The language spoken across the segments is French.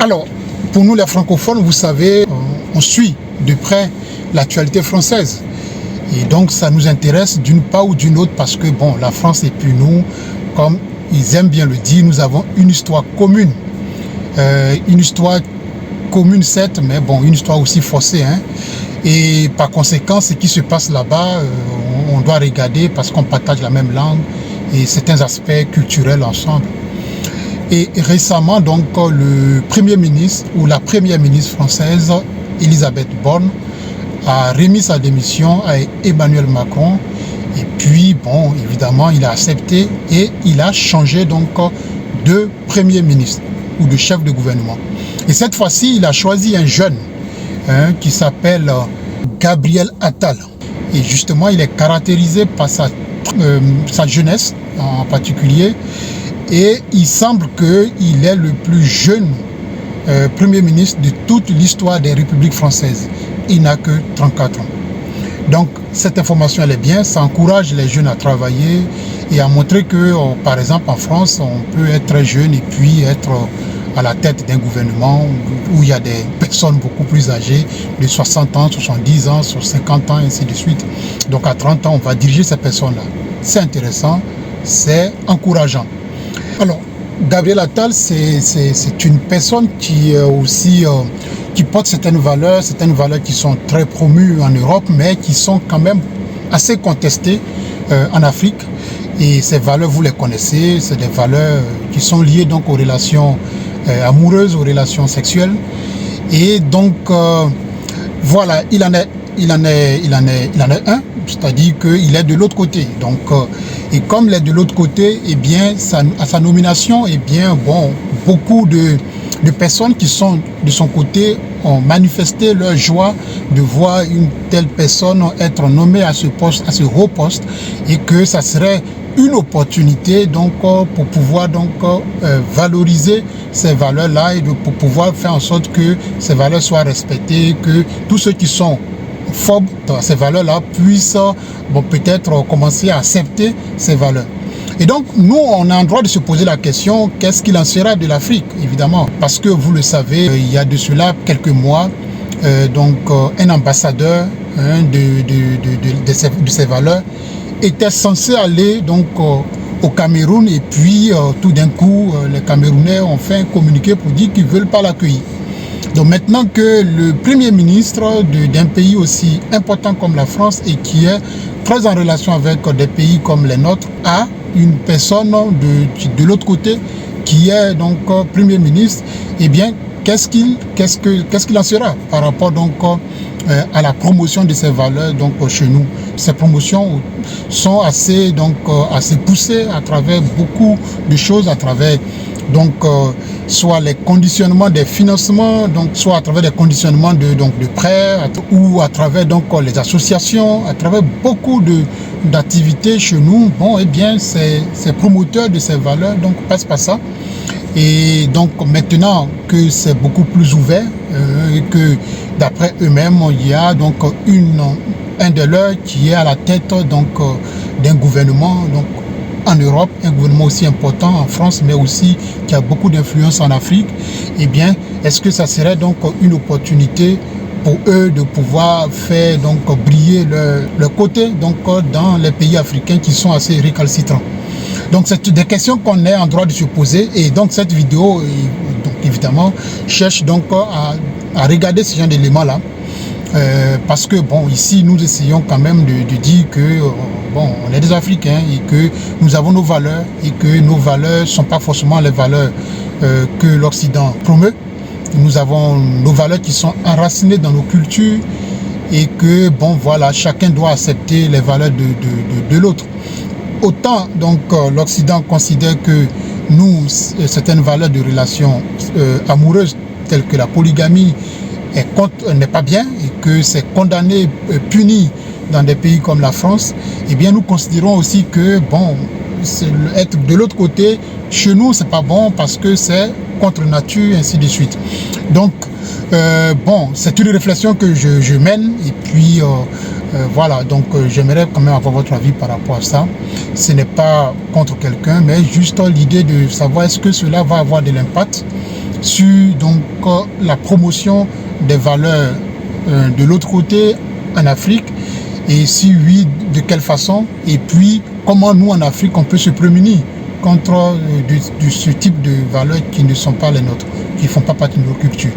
Alors, pour nous les francophones, vous savez, on suit de près l'actualité française. Et donc ça nous intéresse d'une part ou d'une autre parce que bon, la France et puis nous, comme ils aiment bien le dire, nous avons une histoire commune. Une histoire commune certes, mais bon, une histoire aussi forcée. Hein. Et par conséquent, ce qui se passe là-bas, on doit regarder parce qu'on partage la même langue et certains aspects culturels ensemble. Et récemment, donc, le Premier ministre ou la Première ministre française, Elisabeth Borne, a remis sa démission à Emmanuel Macron. Et puis, bon, évidemment, il a accepté et il a changé donc de Premier ministre ou de chef de gouvernement. Et cette fois-ci, il a choisi un jeune qui s'appelle Gabriel Attal. Et justement, il est caractérisé par sa jeunesse en particulier. Et il semble qu'il est le plus jeune Premier ministre de toute l'histoire des républiques françaises. Il n'a que 34 ans. Donc, cette information, elle est bien. Ça encourage les jeunes à travailler et à montrer que, par exemple, en France, on peut être très jeune et puis être à la tête d'un gouvernement où il y a des personnes beaucoup plus âgées, de 60 ans, 70 ans, 50 ans, et ainsi de suite. Donc, à 30 ans, on va diriger ces personnes-là. C'est intéressant, c'est encourageant. Alors, Gabriel Attal, c'est une personne qui aussi qui porte certaines valeurs qui sont très promues en Europe, mais qui sont quand même assez contestées en Afrique. Et ces valeurs, vous les connaissez, c'est des valeurs qui sont liées donc aux relations amoureuses, aux relations sexuelles. Et donc, voilà, il en est un, c'est-à-dire qu'il est de l'autre côté. Donc, et comme il est de l'autre côté, eh bien, à sa nomination, eh bien, bon, beaucoup de personnes qui sont de son côté ont manifesté leur joie de voir une telle personne être nommée à ce poste, à ce haut poste, et que ça serait une opportunité donc pour pouvoir donc valoriser ces valeurs-là et pour pouvoir faire en sorte que ces valeurs soient respectées, que tous ceux qui sont phobes dans ces valeurs-là puissent peut-être commencer à accepter ces valeurs. Et donc, nous, on a le droit de se poser la question, qu'est-ce qu'il en sera de l'Afrique, évidemment. Parce que, vous le savez, il y a de cela quelques mois, un ambassadeur de ces valeurs était censé aller donc, au Cameroun. Et puis, tout d'un coup, les Camerounais ont fait un communiqué pour dire qu'ils ne veulent pas l'accueillir. Donc maintenant que le Premier ministre d'un pays aussi important comme la France et qui est très en relation avec des pays comme les nôtres a une personne de l'autre côté qui est donc Premier ministre, eh bien qu'est-ce qu'il en sera par rapport donc à la promotion de ces valeurs donc chez nous. Ces promotions sont assez poussées à travers beaucoup de choses, à travers donc soit les conditionnements des financements, donc soit à travers des conditionnements de prêts ou à travers donc les associations, à travers beaucoup d'activités chez nous. Bon, eh bien ces promoteurs de ces valeurs donc passent par ça. Et donc maintenant que c'est beaucoup plus ouvert, que d'après eux-mêmes, il y a donc un de leurs qui est à la tête donc d'un gouvernement donc en Europe, un gouvernement aussi important en France, mais aussi qui a beaucoup d'influence en Afrique. Eh bien, est-ce que ça serait donc une opportunité pour eux de pouvoir faire donc briller leur côté donc dans les pays africains qui sont assez récalcitrants? Donc c'est des questions qu'on est en droit de se poser, et donc cette vidéo donc évidemment cherche donc à regarder ce genre d'éléments-là, parce que bon, ici nous essayons quand même de dire que bon, on est des Africains et que nous avons nos valeurs et que nos valeurs ne sont pas forcément les valeurs que l'Occident promeut. Nous avons nos valeurs qui sont enracinées dans nos cultures et que bon voilà, chacun doit accepter les valeurs de l'autre. Autant donc l'Occident considère que nous, certaines valeurs de relations amoureuses telles que la polygamie n'est pas bien et que c'est condamné, puni dans des pays comme la France, eh bien nous considérons aussi que bon, être de l'autre côté, chez nous c'est pas bon parce que c'est contre nature, ainsi de suite. Donc bon, c'est une réflexion que je mène, et puis voilà, donc j'aimerais quand même avoir votre avis par rapport à ça. Ce n'est pas contre quelqu'un, mais juste l'idée de savoir est-ce que cela va avoir de l'impact sur donc la promotion des valeurs de l'autre côté en Afrique, et si oui, de quelle façon, et puis comment nous en Afrique on peut se prémunir contre ce type de valeurs qui ne sont pas les nôtres, qui ne font pas partie de nos cultures.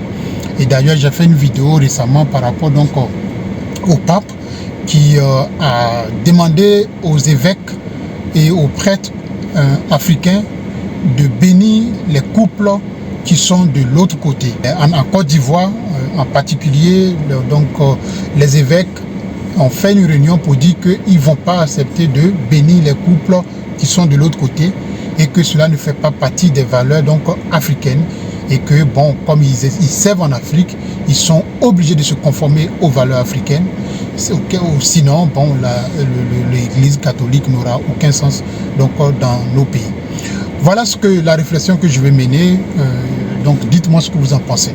Et d'ailleurs, j'ai fait une vidéo récemment par rapport donc au pape qui a demandé aux évêques et aux prêtres africains de bénir les couples qui sont de l'autre côté. En Côte d'Ivoire, en particulier, donc les évêques ont fait une réunion pour dire qu'ils ne vont pas accepter de bénir les couples qui sont de l'autre côté et que cela ne fait pas partie des valeurs donc africaines, et que bon, comme ils servent en Afrique, ils sont obligés de se conformer aux valeurs africaines. Sinon, bon, l'Église catholique n'aura aucun sens donc dans nos pays. Voilà la réflexion que je vais mener. Donc dites-moi ce que vous en pensez.